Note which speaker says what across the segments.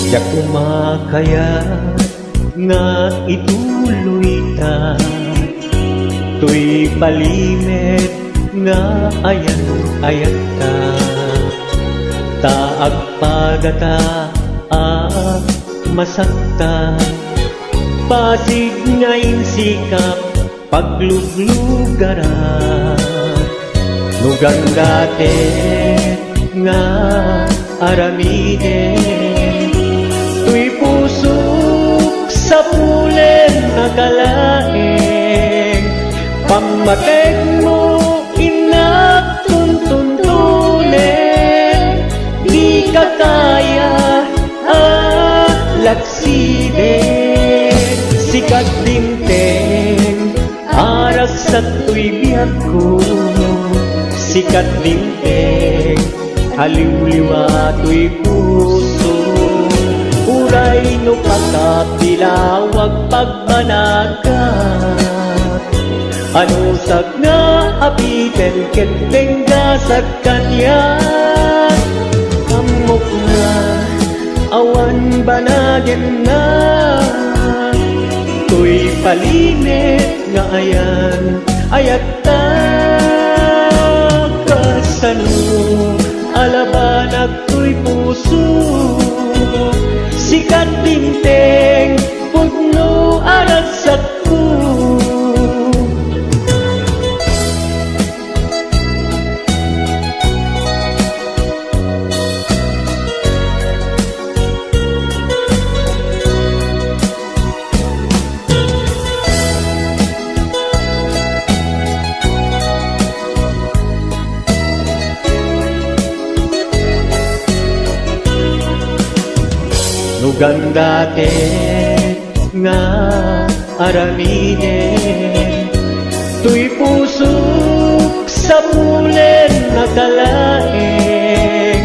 Speaker 1: Diyak umakayat nga ituloy ta, tuy palimit nga ayan ta. Taag pagata masakta, pasig ngayon sikap pagluglugaran. Nugang dati nga aramiden, tuy pusok sa pulen nakalaeng. Pamatek mo inagtuntuntunin, di ka kaya laksiden. Sikat dinteng arak sa tuy biyag ko, sikat dinteng haliw-liwa tuy puso. Uray no pagkapilawag pagbanagat, ano sag nga apiten ketengga sa kanya. Amok na awan banagen na, tuy palimit nga ayan ayat ta. Kasano alabanag tuy puso, sikat dinteng pugno arasak ko. Nugang dati nga aramiden, tuy pusok sa pulen nakalaeng.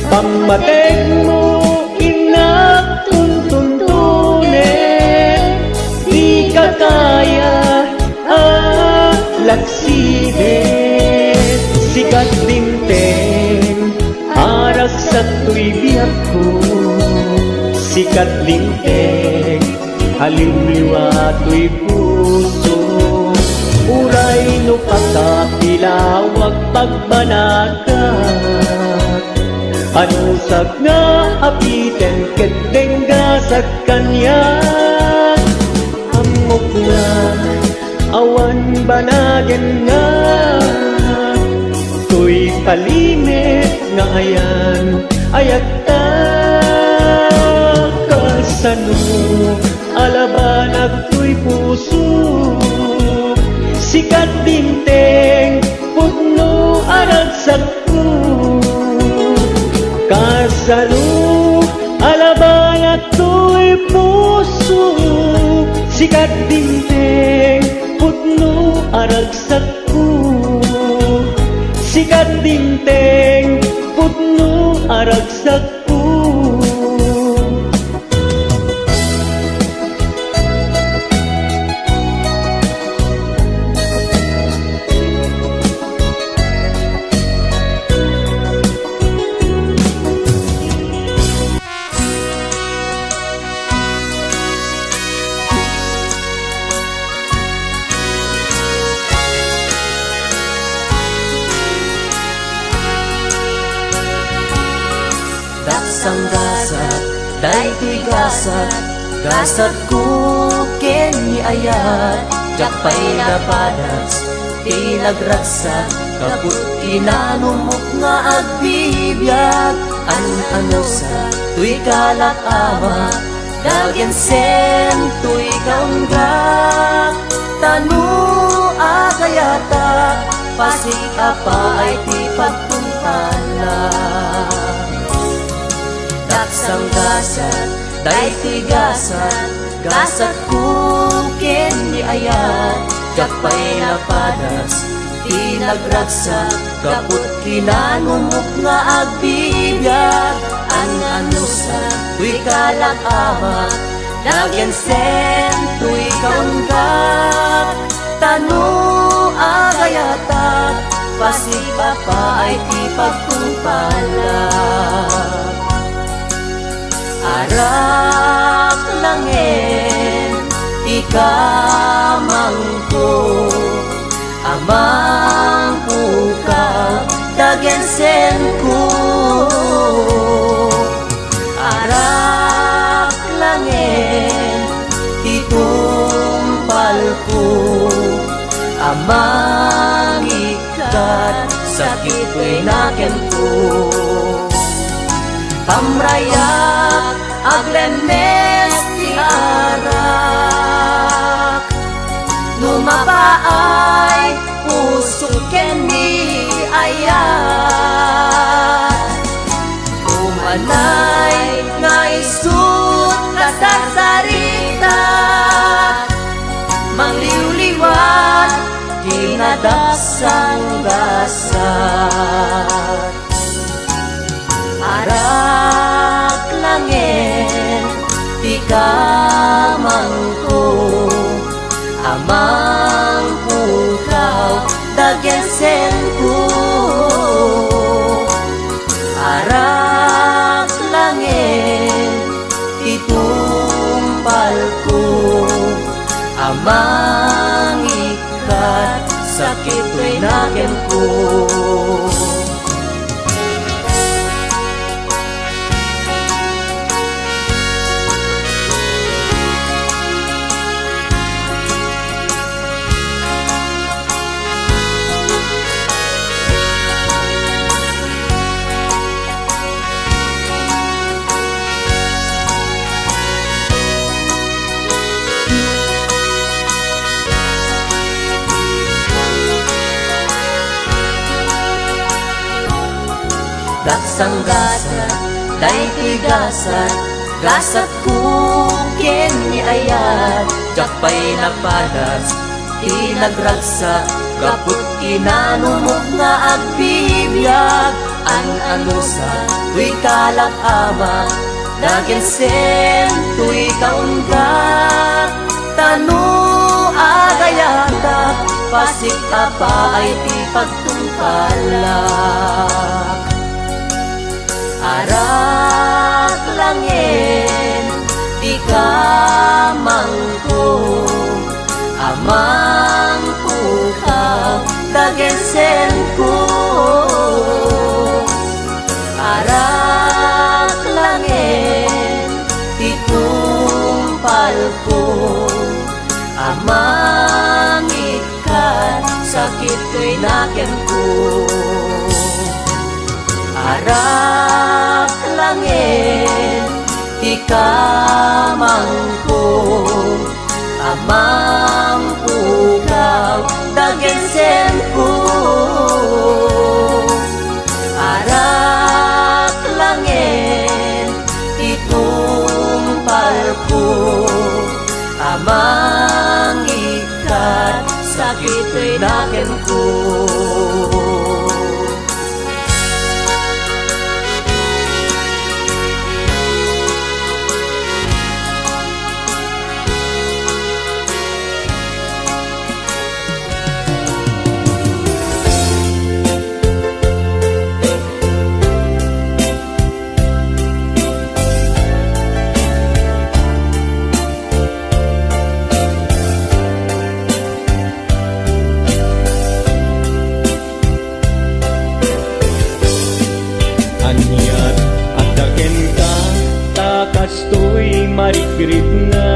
Speaker 1: Pamatek mo inagtuntuntunin, di ka kaya laksiden. Sikat dinteng arak sa tuy biyag ko, sikat dinteng haliw-liwa tuy puso. Uray no pagkapilawag pagbanagat, ano sag nga apiten ketengga sa kanya. Amok na awan banagen nga, tuy palimit nga ayan ayat ta. Kasano alabanag tuy puso, sikat dinteng pugno aragsak ko. Kasano alabanag tuy puso, sikat dinteng pugno aragsak ko. Sikat dinteng pugno aragsak ko.
Speaker 2: Daksang gasat, daytoy gasat, gasat kuken ni ayat. Jakpay napadas, tinagragsak, kaput kinanumok nga agbibiyag. Ano sa tuy kalat ama, dagen sen tuy kaunggak. Tanu agayata, pasig apa ay ti pagtumpala. Daksang gasat, daytoy gasat, gasat kuken ni ayat. Jakpay napadas, tinagragsak, kaput kinanumok nga agbibiyag. Ano sa tuy kalat ama, dagen sen tuy kaunggak. Tanu agayata, pasig apa ay ti pagtumpala. arak langin ikamangko amang pukaw dagensen ko arak langin itumpal ko amang ikat sakit ko'y naken ko pamrayak aglenes ti arak lumapaay pusok ken ni ayat umanay nga isut kasasarita mangliwliwat kinadaksang gasat arak langin di kamangko amang pukaw dagensen ko arak langin itumpal ko amang ikat sakit ko'y naken ko daksang gasat, day tigasat, gasat kukin ni ayat, jakpay napadas, tinagragsak, kaput inanumog nga agpibiyag, an-anusa, tuy kalak ama, dagensen, tuy kaunggak, tanu agayatak, pasik apa ay ti pagtungkalak. Arak langin di kamangko amang pukaw dagensen ko arak langin itumpal ko amang ikat sakit ko'y naken ko arak langin di kamangko amang pukaw dagensen ko arak langin itumpal ko amang ikat sakit ko'y naken ko
Speaker 1: kastoy marikrit na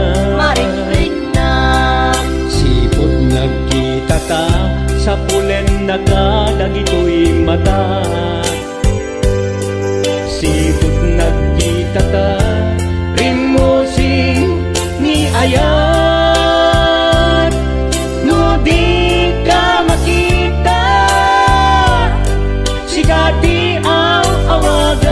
Speaker 1: sipot nagkita ta sa pulen nakadagitoy mata sipot nagkita ta rimosing ni ayat no di ka makita sigati ang awagan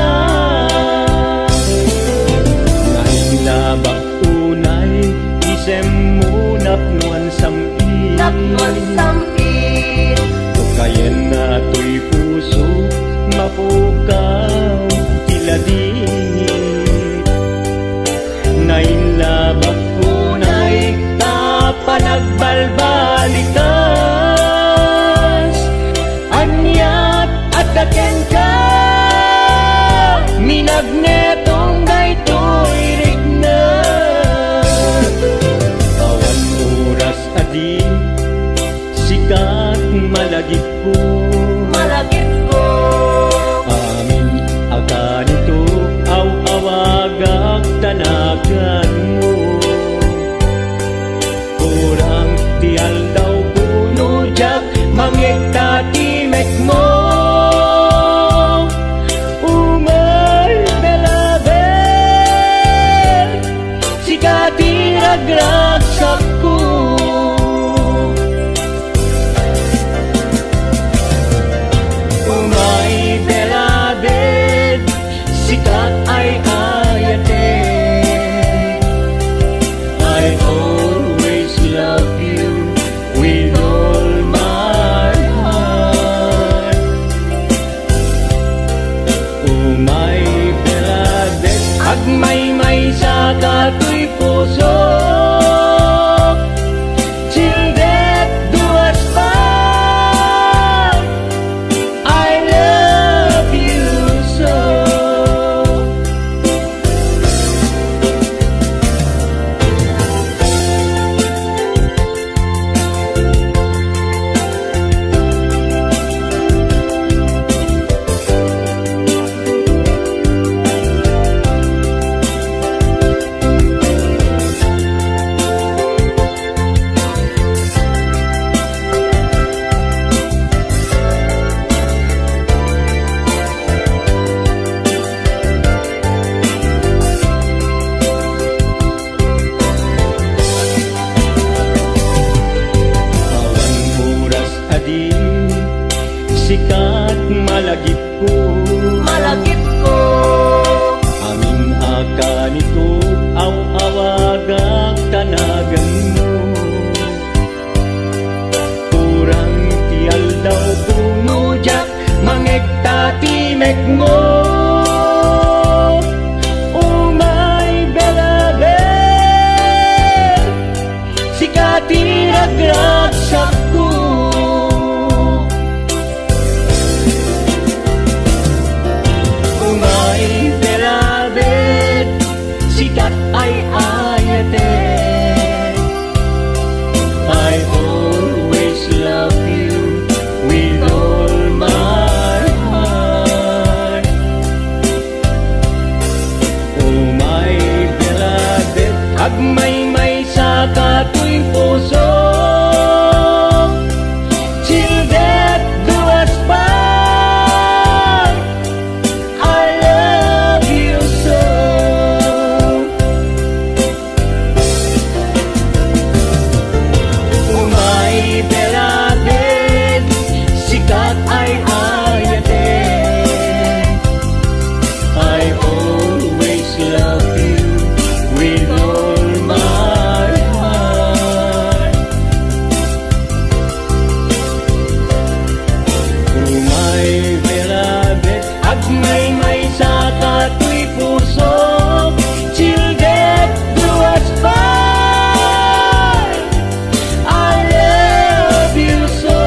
Speaker 1: unay isem mo napnuan sampi
Speaker 2: napnuan sampi
Speaker 1: tukayen na to'y puso adi sikat malagip ko
Speaker 2: Malagip ko
Speaker 1: amin akan ito awagak tanagan mo kurang tial daw puno jak mangikta timek mo umay belabel sikati nagragsak ko umay belabel sikat ay ayate I always love you with all my heart umay belabel agmay-may sa katoy puso till death do us part I love you so sikat malagip ko
Speaker 2: Malagip ko
Speaker 1: amin akan ito awagak tanagan mo kurang tial daw puno jak mangekta timek mo umay belabel sikati nagragsak ko umay belabel sikat ay ayate I always love you with all my heart umay belabel agmay-may sa katoy puso till death do us part I love you so umay belabel sikat ay ayate I always love you with all my heart umay belabel agmay-may sa katoy puso till death do us part I love you so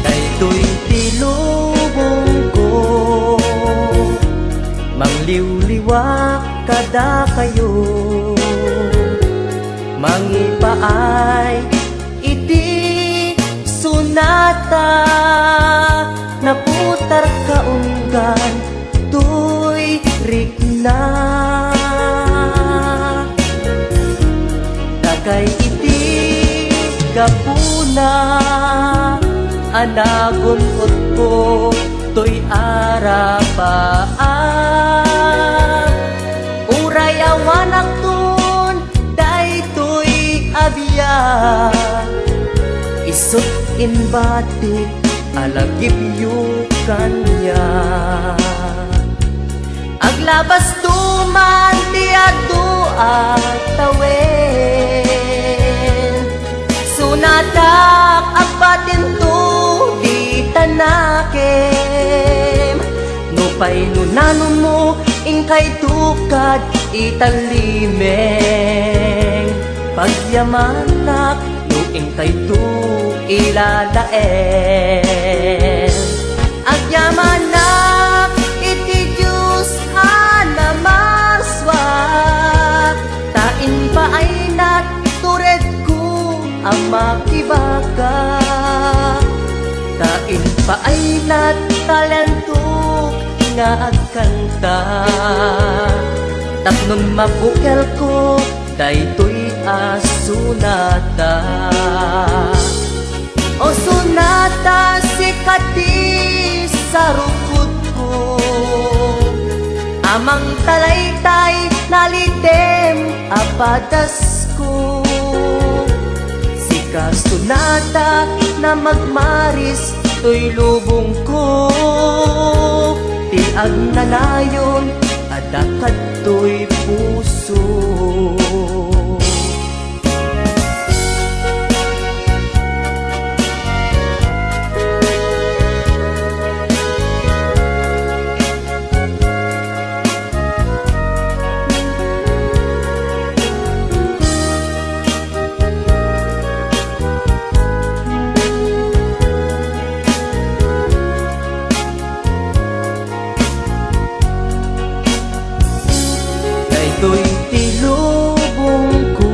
Speaker 2: Daytoy tilubong ko mangliwliwak kada kayo mangipaay iti sunata naputar kaunggan tuy rikna dagay iti gapuna anagon ko to'y arapaan uray awan aktun daytoy abya isot in batik alagip yu kanya aglabas tuman ti adu at tawen sunatak agbatin tunanon mo ingkay tukad italimeng pagyamanak no ingkay tu ilalaen agyamanak iti Diyos anamaswa tain pa ay natured ko ang makibaga tain pa ay natalentok nga agkanta tapnon mabukel ko daytoy asunata o sunata sikati sa rukod ko amang talaytay nalitem apadas ko sika sunata na magmaris to'y lubong ko ti agnanayon adakad to'y puso daytoy tilubong ko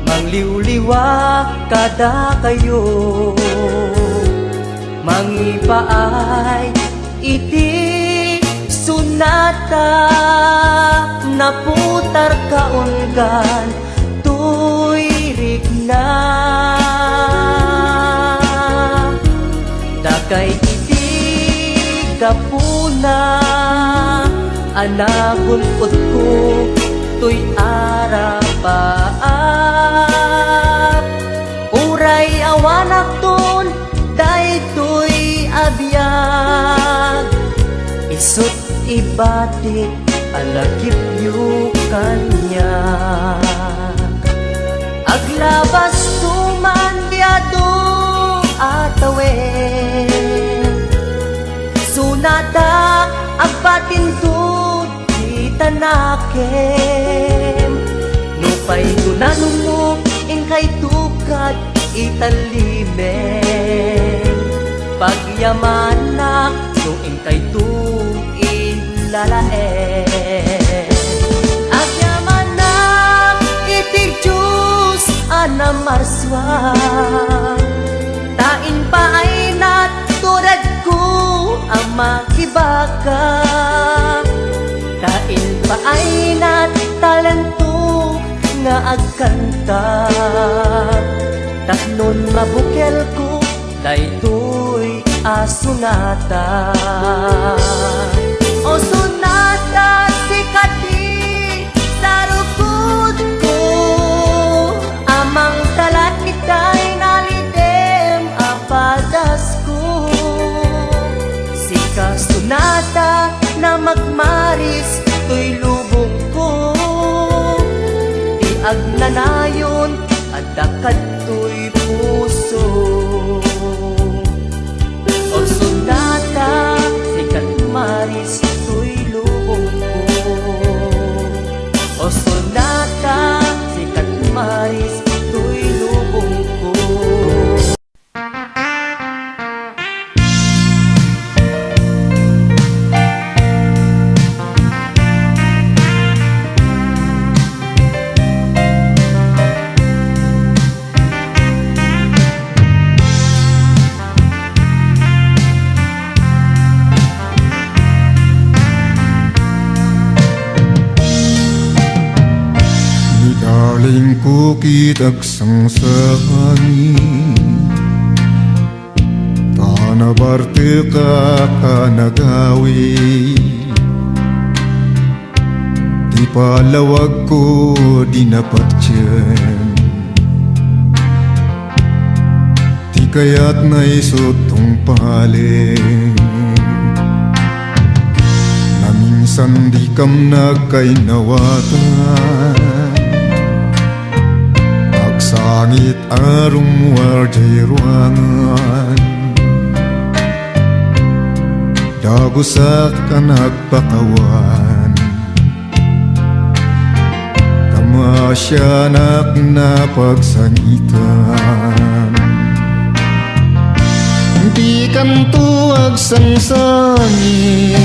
Speaker 2: mangliwliwa kada kayo mangipaay iti sunata naputar kaunggan tuirik na dakay iti kapuna anabunod ko to'y arapaap uray awanak ton daytoy abiyag isut ibatik alakip yu kanya aglabas tuman biado atawen sunata agpatintod itanakem no pa'y tunanon mo ingkay tukad italimeng pagyamanak no ingkay tu ilalaen agyamanak iti Diyos anamarswa tain pa ay naturad ko ang makibaga tain pa ay natalento nga agkanta tapnon mabukel ko daytoy asunata o sunata sikati sa rukod ko amang talat itay nalitem apadas ko sika sunata na magmaris to'y lubong ko di agnanayon at dakad to'y puso o sunata sikat maris to'y lubong ko o sunata sikat maris to'y lubong ko.
Speaker 3: Daling kukit agsangsani tanabarte ka kanagawi di palawag ko di napatyan di kaya't naisutong paling na minsan di kam nagkainawatan sangit arum warjay ruangan Dagusak ka nagpakawan, tamasyanak na pagsangitan. Di kanto agsangsangi,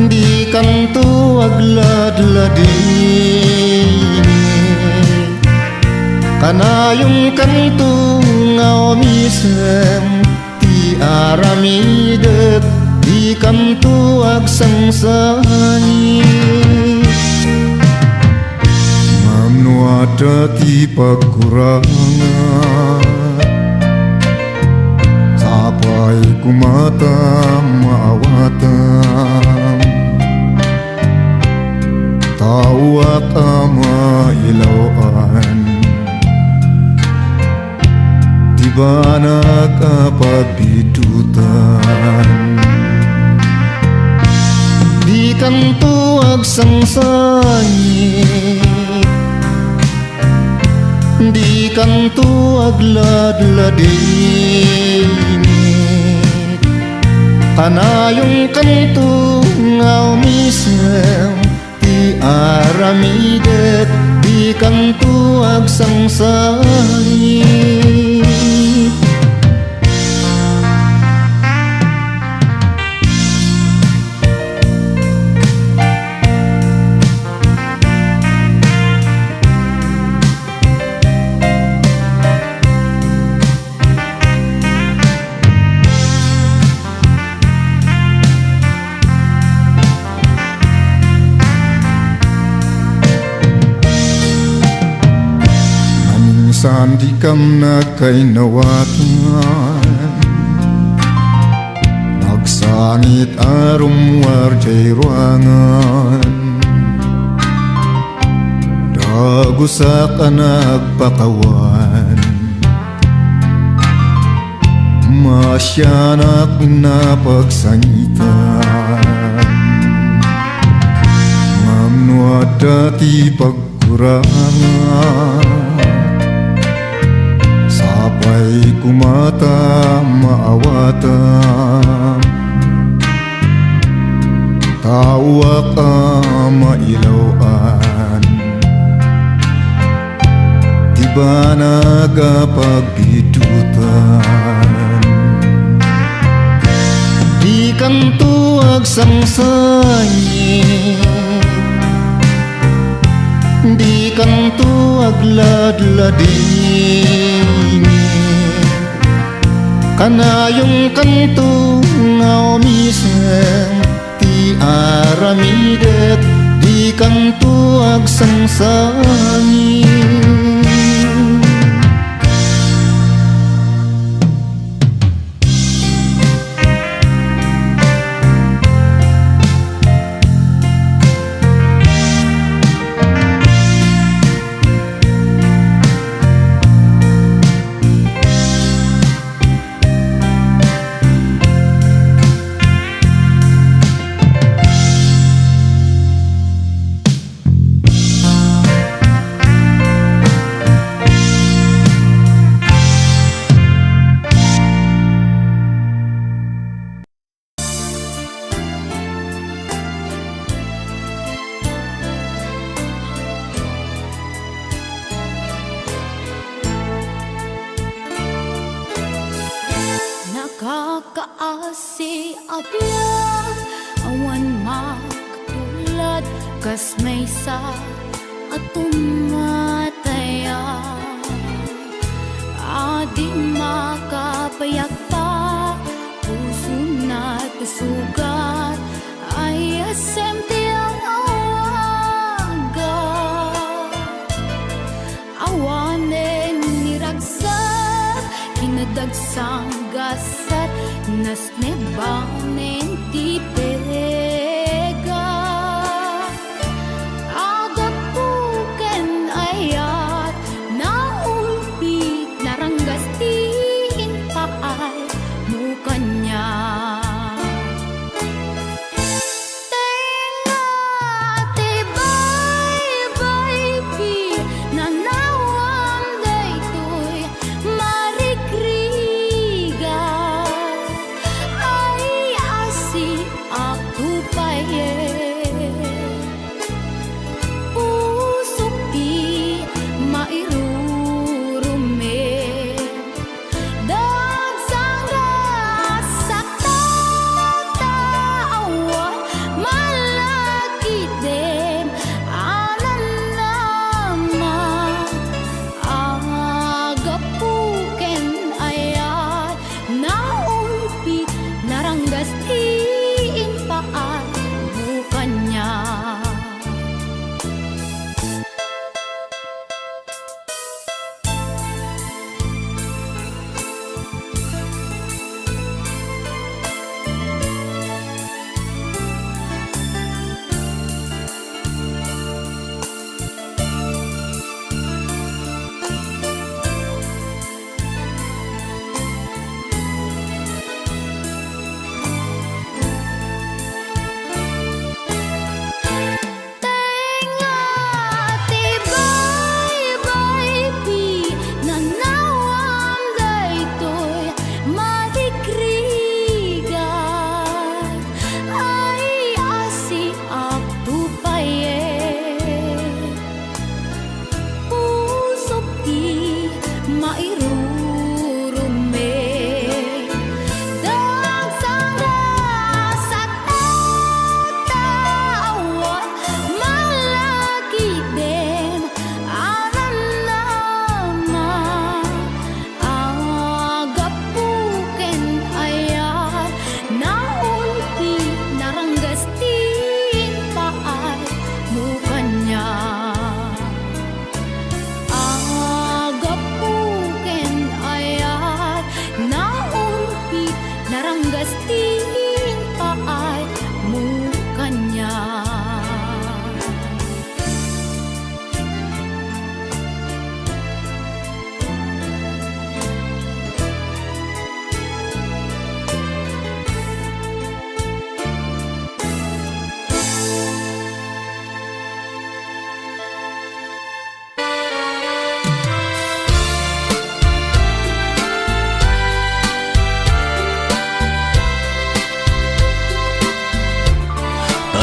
Speaker 3: di kanto agladladini. Kanayong kanto nga umisem, ti aramidet, di kanto agsangsani. Mamno ada ti pagkurangan, sapay kumatam maawatam. Tawak ama ilawan, di ba nagkapagbidutan. Di kanto agsangsani, di kanto agladladini. Kanayong kanto nga umisem, ti aramidet, di kanto agsangsani. Sandi kam na kay nawatan, nagsangit arum warjay ruangan. Dagusak ka nagpakawan, masyanak na pagsangitan. Mamno ada ti pagkurangan, sapay kumata maawatam. Tawak mailawan, di ba nagapagbidutan. Di kanto agsangsani, di kanto agladladini. Kanayong kanto nga umisem, ti aramidet, di kanto agsangsani.
Speaker 2: Nakakaasi abla, awan makatulad, kas may sa at tumataya. Adi makapayak pa, puso na sugat, ay asem tiyang awaga. Awanen niragsak, kinadagsang gasat, nas nebanen ti pega. Agap puken ayat, naulpit naranggas ti inpaay mukanya.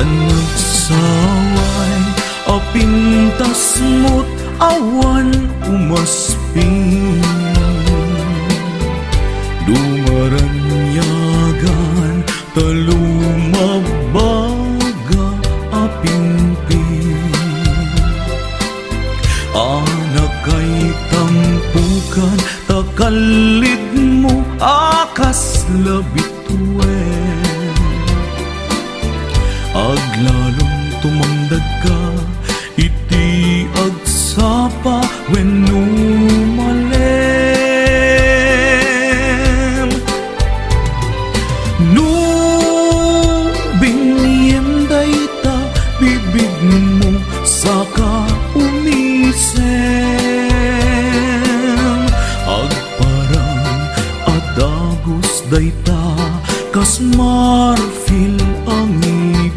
Speaker 4: Anagsaway apintas mo't awan umasping Dumaranyagan talumabaga apimpin Anak kay tampukan takalid mo akas labituen Aglalong tumangdag ka iti agsapa wenno malem No bingyem dayta bibig mo saka umisem Agparang adagos dayta kas marfil ang ipin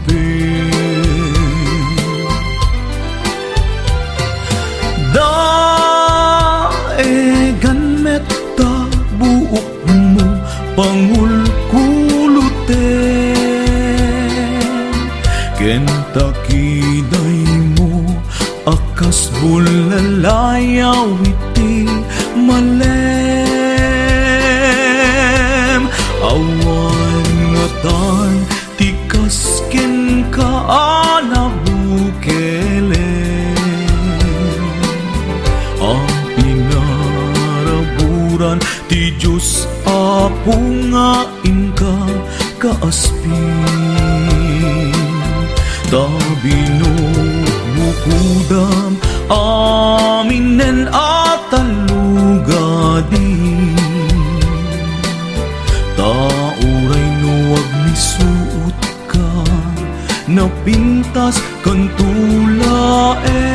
Speaker 4: Daegan metta buok mo pangulkuluten Kentakiday mo akas bulalayaw iti malem Awan ngatan tikas ken ka anabukelen Ang pinaraburan ti Diyos Apo nga inka kaaspin Tabino bukudam aminen atalugadi Tauray no wag misuot ka napintas kan tulaen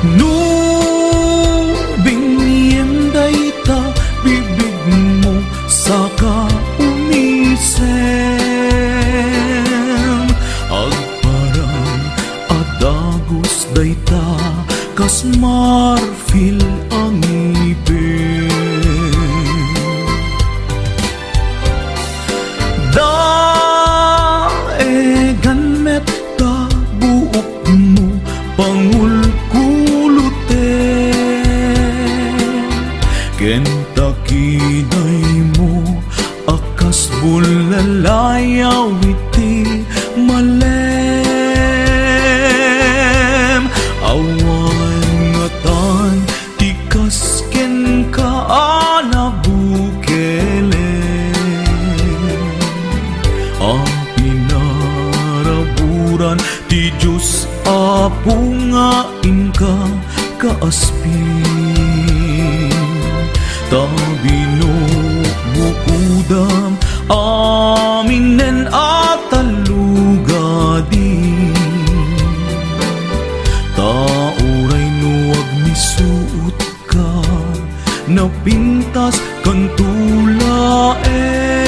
Speaker 4: No bingyem dayta bibig mo saka umisem Agparang adagos dayta kas marfil ang ipin Daegan metta buok mo pangulkuluten Kentakiday mo akas bulalayaw iti malem Awan ngatan tikas ken ka anabukelen Ang pinaraburan ti Diyos Apo nga inka kaaspin Tabino bukudam aminen atalugadi Tauray no wag misuot ka napintas kan tulaen